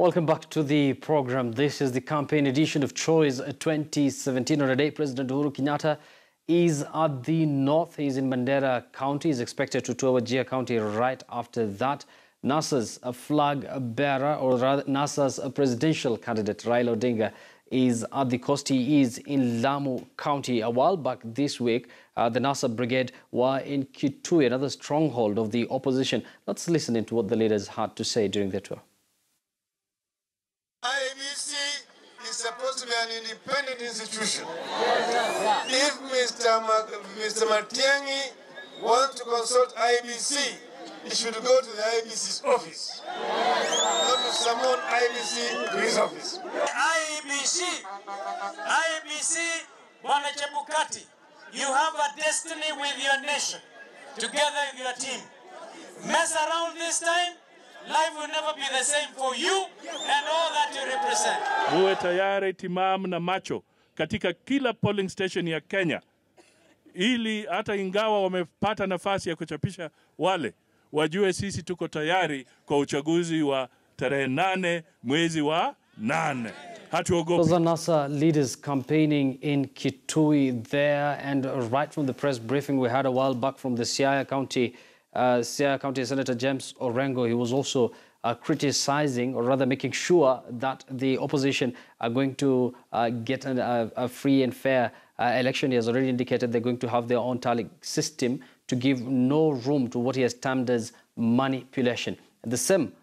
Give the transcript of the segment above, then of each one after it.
Welcome back to the program. This is the campaign edition of Choice 2017. On a day, President Uhuru Kenyatta is at the north. He's in Mandera County. He's expected to tour Wajir County right after that. NASA's flag bearer, or rather NASA's presidential candidate, Raila Odinga, is at the coast. He is in Lamu County. A while back this week, the NASA brigade were in Kitui, another stronghold of the opposition. Let's listen into what the leaders had to say during their tour. IEBC is supposed to be an independent institution. If Mr. Matiang'i wants to consult IEBC, he should go to the IEBC's office, not to summon IEBC to his office. IEBC, Bwana Chebukati, you have a destiny with your nation, together with your team. Mess around this time, life will never be the same for you and all that you represent. Muwe tayari timamu na macho katika kila polling station ya Kenya, ili hata ingawa wamepata nafasi ya kuchapisha wale, wajue sisi tuko tayari kwa uchaguzi wa tarehe 8 mwezi wa 8. Those are NASA leaders campaigning in Kitui there, and right from the press briefing we had a while back from the Siaya County Senator James Orengo, he was also criticizing, or rather making sure that the opposition are going to get a free and fair election. He has already indicated they're going to have their own tally system to give no room to what he has termed as manipulation. The same,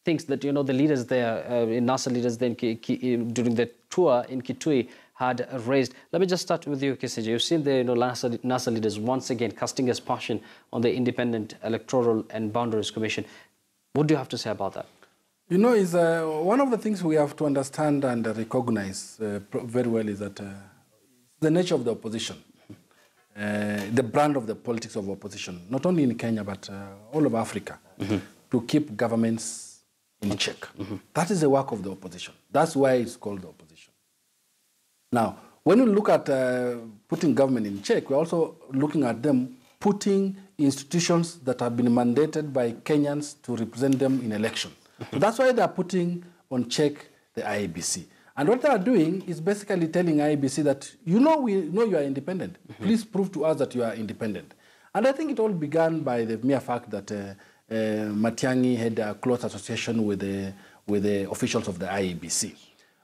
things that, the leaders there, NASA leaders then during the tour in Kitui had raised. Let me just start with you, Kiseja. You've seen the NASA leaders once again casting aspersion on the Independent Electoral and Boundaries Commission. What do you have to say about that? Is one of the things we have to understand and recognize very well is that the nature of the opposition, the brand of the politics of opposition, not only in Kenya but all over Africa, to keep governments in check. That is the work of the opposition. That's why it's called the opposition. Now, when you look at putting government in check, we're also looking at them putting institutions that have been mandated by Kenyans to represent them in election. So that's why they're putting on check the IEBC. And what they are doing is basically telling IEBC that, we know you are independent. Please prove to us that you are independent. And I think it all began by the mere fact that Matiang'i had a close association with the officials of the IEBC.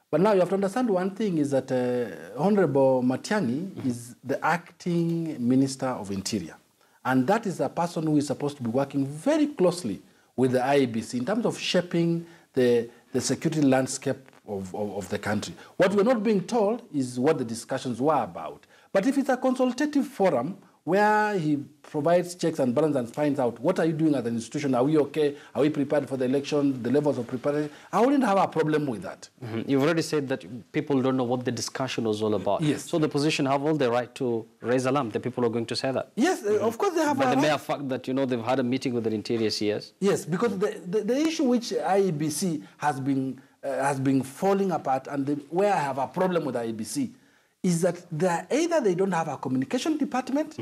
But now you have to understand one thing is that Honorable Matiang'i is the acting Minister of Interior. And that is a person who is supposed to be working very closely with the IEBC in terms of shaping the security landscape of the country. What we're not being told is what the discussions were about. But if it's a consultative forum where he provides checks and balances and finds out what are you doing as an institution, are we okay, are we prepared for the election, the levels of preparation, I wouldn't have a problem with that. You've already said that people don't know what the discussion was all about. Yes. So the opposition have all the right to raise alarm. The people are going to say that. Yes, of course they have. But the mere fact that, they've had a meeting with the interior CS. Yes, because the issue which IEBC has been falling apart, and where I have a problem with IEBC, is that either they don't have a communication department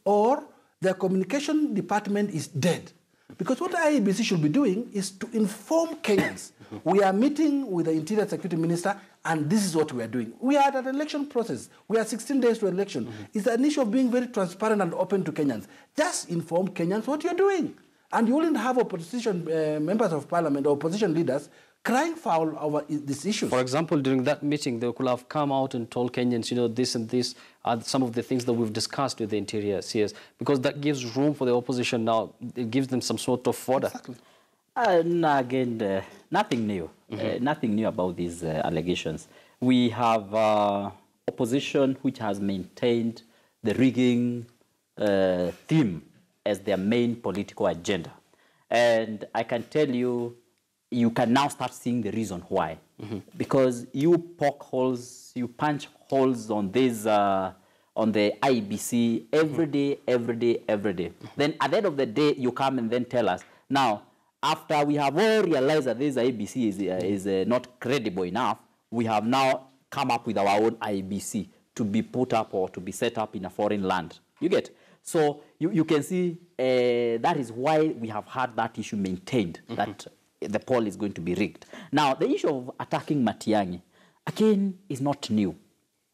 or their communication department is dead. Because what IEBC should be doing is to inform Kenyans. We are meeting with the Interior Security Minister and this is what we are doing. We are at an election process. We are 16 days to election. It's an issue of being very transparent and open to Kenyans. Just inform Kenyans what you're doing. And you wouldn't have opposition members of parliament or opposition leaders crying foul over this issue. For example, during that meeting, they could have come out and told Kenyans, this and this are some of the things that we've discussed with the interior CS, because that gives room for the opposition now. It gives them some sort of fodder. Exactly. Again, nothing new. Nothing new about these allegations. We have opposition which has maintained the rigging theme as their main political agenda. And I can tell you, you can now start seeing the reason why. Because you poke holes, you punch holes on this, on the IEBC every day. Then at the end of the day, you come and then tell us, now, after we have all realized that this IEBC is not credible enough, we have now come up with our own IEBC to be put up or to be set up in a foreign land. You get? So you can see that is why we have had that issue maintained, that the poll is going to be rigged. Now, the issue of attacking Matiang'i, again, is not new.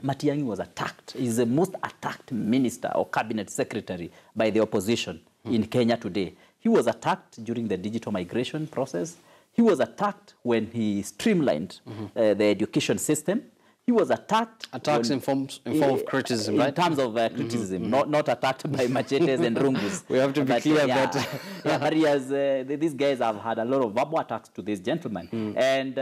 Matiang'i was attacked. He's the most attacked minister or cabinet secretary by the opposition in Kenya today. He was attacked during the digital migration process. He was attacked when he streamlined the education system. He was attacked. Attacks in form of criticism, right? In terms of criticism, not attacked by machetes and rungus. We have to be clear about it. But he has, these guys have had a lot of verbal attacks to this gentleman. And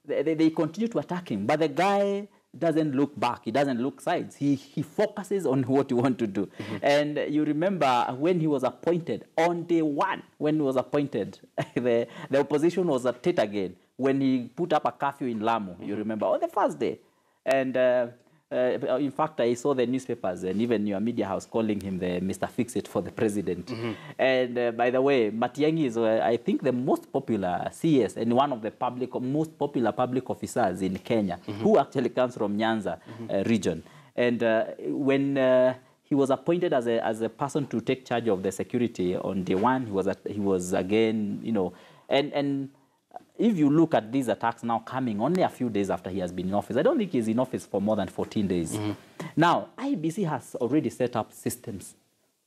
they continue to attack him. But the guy doesn't look back. He doesn't look sides. He focuses on what he wants to do. And you remember when he was appointed, on day one, when he was appointed, the opposition was at it again. When he put up a curfew in Lamu, you remember, on the first day. And in fact, I saw the newspapers and even your media house calling him the Mr. Fix-It for the president. And by the way, Matiang'i is, I think, the most popular CS and one of the most popular public officers in Kenya, who actually comes from Nyanza region. And when he was appointed as a person to take charge of the security on day one, he was again, you know, and if you look at these attacks now coming only a few days after he has been in office, I don't think he's in office for more than 14 days. Now, IEBC has already set up systems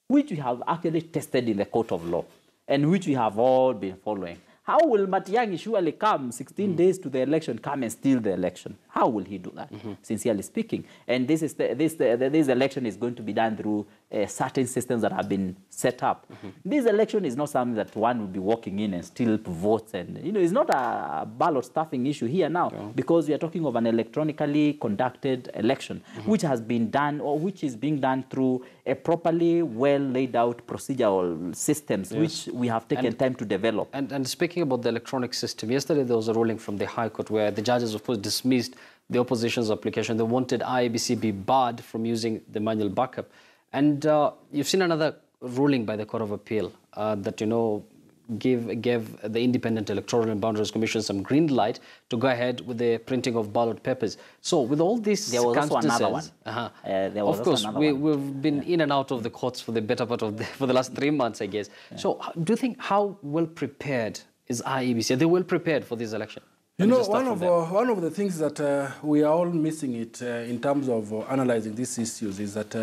which we have actually tested in the court of law and which we have all been following. How will Matiang'i surely come 16 days to the election, come and steal the election? How will he do that, sincerely speaking? And this election is going to be done through certain systems that have been set up. This election is not something that one will be walking in and steal votes. And, you know, it's not a ballot stuffing issue here now, because we are talking of an electronically conducted election, which has been done, or which is being done through a properly well laid out procedural systems, which we have taken time to develop. And speaking about the electronic system, yesterday there was a ruling from the High Court where the judges, of course, dismissed the opposition's application. They wanted IEBC be barred from using the manual backup. And you've seen another ruling by the Court of Appeal that, you know, gave the Independent Electoral and Boundaries Commission some green light to go ahead with the printing of ballot papers. So with all these there was also another one. Of course, we've been in and out of the courts for the better part of for the last 3 months, I guess. So do you think how well prepared is IEBC? Are they well prepared for this election? You know, one of the things that we are all missing it in terms of analyzing these issues is that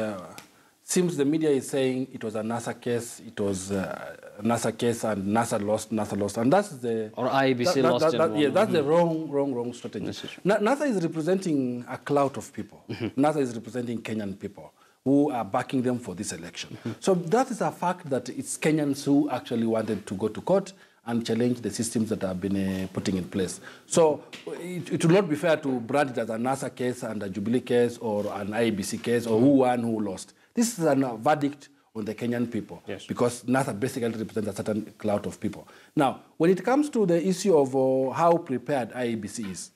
seems the media is saying it was a NASA case, it was a NASA case, and NASA lost, and that's the... Or IEBC lost. Yeah, that's the wrong strategy. NASA is representing a clout of people. NASA is representing Kenyan people who are backing them for this election. So that is a fact that it's Kenyans who actually wanted to go to court and challenge the systems that have been putting in place. So it will not be fair to brand it as a NASA case and a Jubilee case or an IEBC case or who won, who lost. This is a verdict on the Kenyan people because NASA basically represents a certain clout of people. Now, when it comes to the issue of how prepared IEBC is,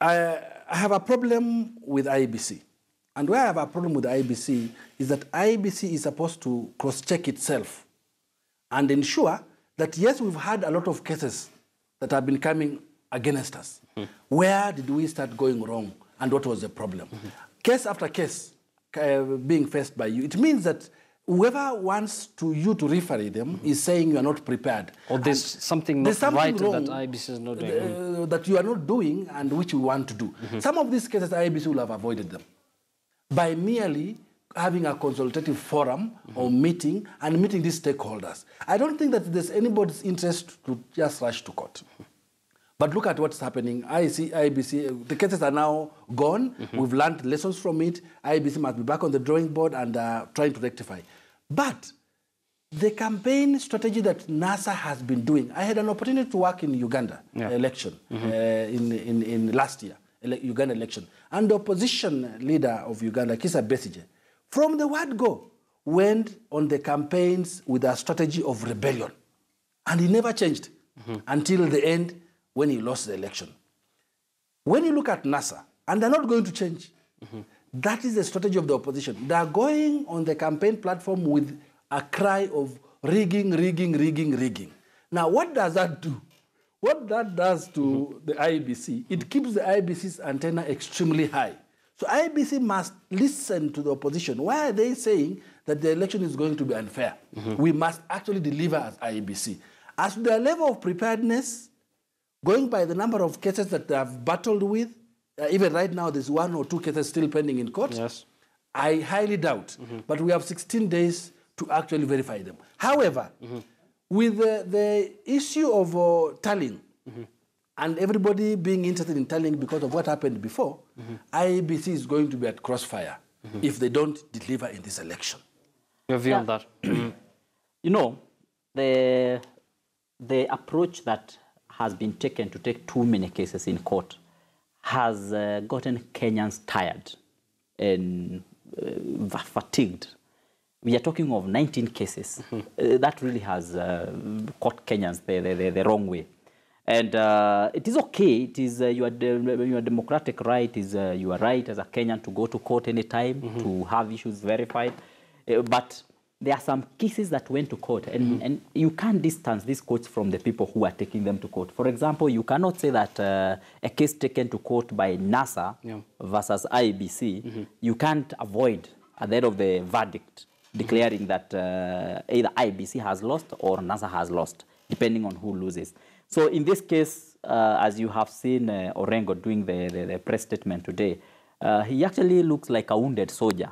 I have a problem with IEBC. And where I have a problem with IEBC is that IEBC is supposed to cross-check itself and ensure that, yes, we've had a lot of cases that have been coming against us. Where did we start going wrong and what was the problem? Case after case being faced by you. It means that whoever wants you to referee them is saying you are not prepared. Or there's something not right that IEBC is not doing. That you are not doing and which we want to do. Some of these cases, IEBC will have avoided them by merely having a consultative forum or meeting and meeting these stakeholders. I don't think that there's anybody's interest to just rush to court. But look at what's happening. IEBC, the cases are now gone. We've learned lessons from it. IEBC must be back on the drawing board and trying to rectify. But the campaign strategy that NASA has been doing, I had an opportunity to work in Uganda election in last year, Uganda election. And the opposition leader of Uganda, Kizza Besigye, from the word go, went on the campaigns with a strategy of rebellion. And he never changed until the end when he lost the election. When you look at NASA, and they're not going to change, that is the strategy of the opposition. They're going on the campaign platform with a cry of rigging, rigging, rigging, rigging. Now, what does that do? What that does to the IEBC, it keeps the IEBC's antenna extremely high. So IEBC must listen to the opposition. Why are they saying that the election is going to be unfair? We must actually deliver as IEBC. As to their level of preparedness, going by the number of cases that they have battled with, even right now there's 1 or 2 cases still pending in court. Yes. I highly doubt, but we have 16 days to actually verify them. However, with the issue of tallying, and everybody being interested in tallying because of what happened before, IEBC is going to be at crossfire if they don't deliver in this election. Your view on that? You know, the approach that has been taken to take too many cases in court has gotten Kenyans tired and fatigued. We are talking of 19 cases. That really has caught Kenyans the wrong way. And it is okay. It is your democratic right. It is your right as a Kenyan to go to court anytime to have issues verified. But there are some cases that went to court, and you can't distance these courts from the people who are taking them to court. For example, you cannot say that a case taken to court by NASA versus IEBC, you can't avoid at the end of the verdict declaring that either IEBC has lost or NASA has lost, depending on who loses. So in this case, as you have seen Orengo doing the press statement today, he actually looks like a wounded soldier.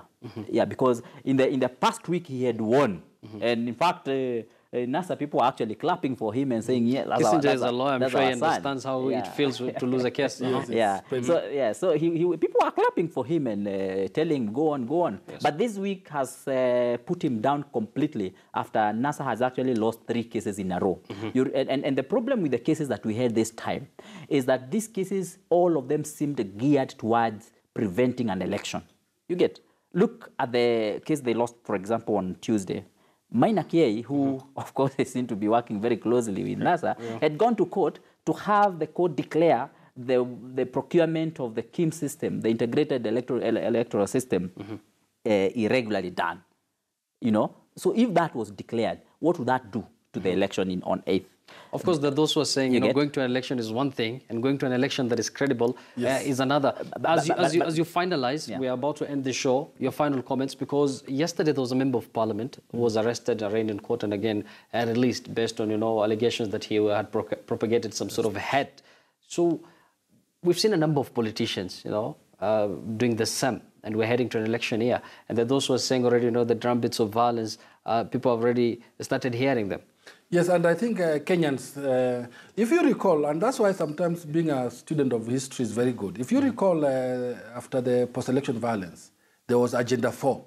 Yeah, because in the past week he had won, and in fact, NASA people are actually clapping for him and saying, "Yeah, Kissinger is a lawyer. I'm sure he understands how it feels to lose a case." So people are clapping for him and telling him, "Go on, go on." Yes. But this week has put him down completely after NASA has actually lost 3 cases in a row. And the problem with the cases that we had this time is that these cases, all of them seemed geared towards preventing an election. You get. Look at the case they lost, for example, on Tuesday. Maina Kiei, who, of course, they seem to be working very closely with NASA, had gone to court to have the court declare the procurement of the KIM system, the integrated electoral system, irregularly done. You know? So if that was declared, what would that do to the election on 8th? Of course, those who are saying, going to an election is one thing, and going to an election that is credible is another. As you finalize, we are about to end the show. Your final comments, because yesterday there was a member of parliament who was arrested, arraigned in court, and again released based on allegations that he had propagated some sort of hate. So we've seen a number of politicians, doing the same, and we're heading to an election year. And there are those who are saying already, the drumbeats of violence. People have already started hearing them. Yes, and I think Kenyans, if you recall, and that's why sometimes being a student of history is very good. If you recall, after the post-election violence, there was Agenda 4.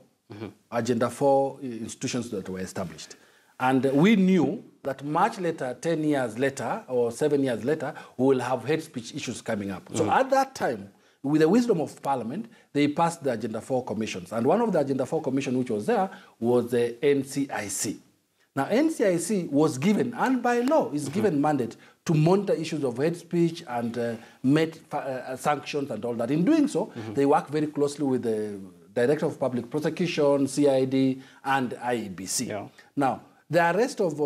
Agenda 4 institutions that were established. And we knew that much later, 10 years later, or 7 years later, we will have hate speech issues coming up. So at that time, with the wisdom of Parliament, they passed the Agenda 4 commissions. And one of the Agenda 4 commissions which was there was the NCIC. Now, NCIC was given, and by law, is given mandate to monitor issues of hate speech and make sanctions and all that. In doing so, they work very closely with the Director of Public Prosecution, CID, and IEBC. Yeah. Now, the arrest of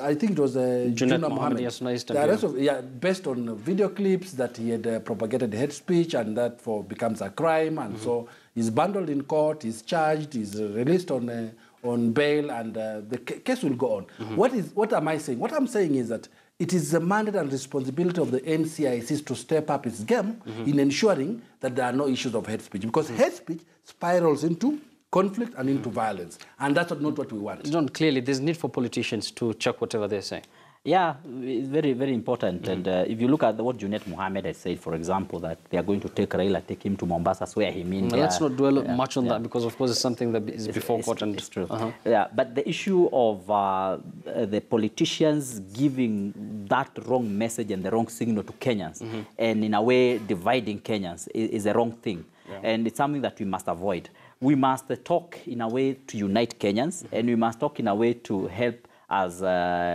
I think it was Junet Mohammed. Yes, nice. The arrest of, based on video clips that he had propagated hate speech, and that becomes a crime, and so he's bundled in court, he's charged, he's released on bail, and the case will go on. What am I saying? What I'm saying is that it is the mandate and responsibility of the NCIC to step up its game in ensuring that there are no issues of hate speech, because hate speech spirals into conflict and into violence, and that's not what we want. John, clearly there's need for politicians to check whatever they're saying. Yeah, it's very, very important. And if you look at what Junet Mohammed has said, for example, that they are going to take Raila, take him to Mombasa, swear him in. Let's not dwell much on that, because, of course, it's something that is before court. It's true. Yeah, but the issue of the politicians giving that wrong message and the wrong signal to Kenyans, and in a way dividing Kenyans, is a wrong thing. Yeah. And it's something that we must avoid. We must talk in a way to unite Kenyans, and we must talk in a way to help us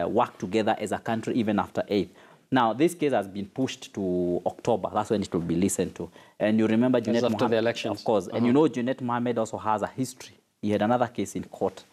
work together as a country even after 8th. Now, this case has been pushed to October. That's when it will be listened to. And you remember Junet Mohammed, after the elections. Of course. And you know Junet Mohammed also has a history. He had another case in court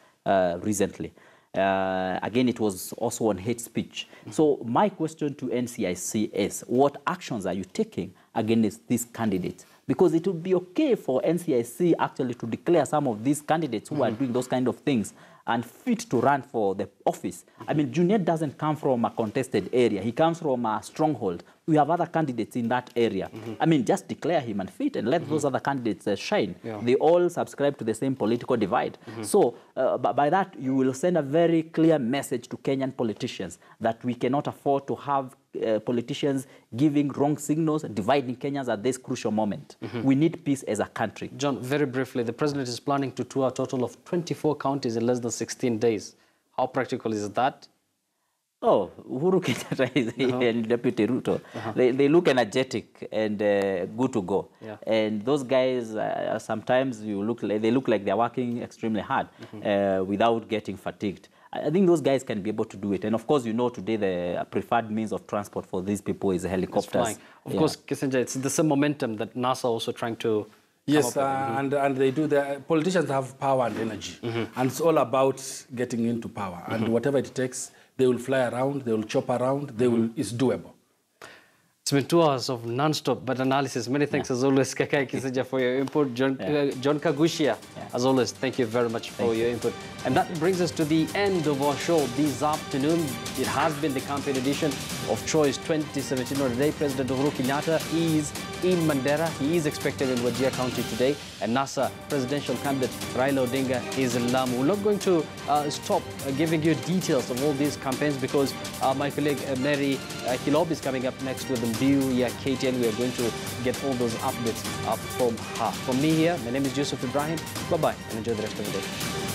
recently. Again, it was also on hate speech. So my question to NCIC is, what actions are you taking against these candidates? Because it would be okay for NCIC actually to declare some of these candidates who are doing those kind of things and fit to run for the office. I mean, Junet doesn't come from a contested area. He comes from a stronghold. We have other candidates in that area. I mean, just declare him unfit and let those other candidates shine. Yeah. They all subscribe to the same political divide. So by that, you will send a very clear message to Kenyan politicians that we cannot afford to have politicians giving wrong signals, dividing Kenyans at this crucial moment. We need peace as a country. John, very briefly, the president is planning to tour a total of 24 counties in less than 16 days. How practical is that? Oh, Uhuru Kenyatta is and Deputy Ruto. They look energetic and good to go. Yeah. And those guys, sometimes they look like they're working extremely hard without getting fatigued. I think those guys can be able to do it. And of course, you know, today the preferred means of transport for these people is helicopters. Of course, Kissinger, it's the same momentum that NASA also trying to... Yes, and they do. Politicians have power and energy. And it's all about getting into power. And whatever it takes, they will fly around, they will chop around, it's doable. It's been 2 hours of non-stop but analysis. Many thanks as always, Kakai Kissinger, for your input. John Kagushia, as always, thank you very much for your input. And that brings us to the end of our show this afternoon. It has been the campaign edition of Choice 2017. On today, President Uhuru Kenyatta is in Mandera. He is expected in Wajir County today. And NASA presidential candidate Raila Odinga is in Lamu. We're not going to stop giving you details of all these campaigns because my colleague Mary Kilob is coming up next with the View here, KTN. We are going to get all those updates from her. From me here, my name is Yusuf Ibrahim. Bye-bye and enjoy the rest of the day.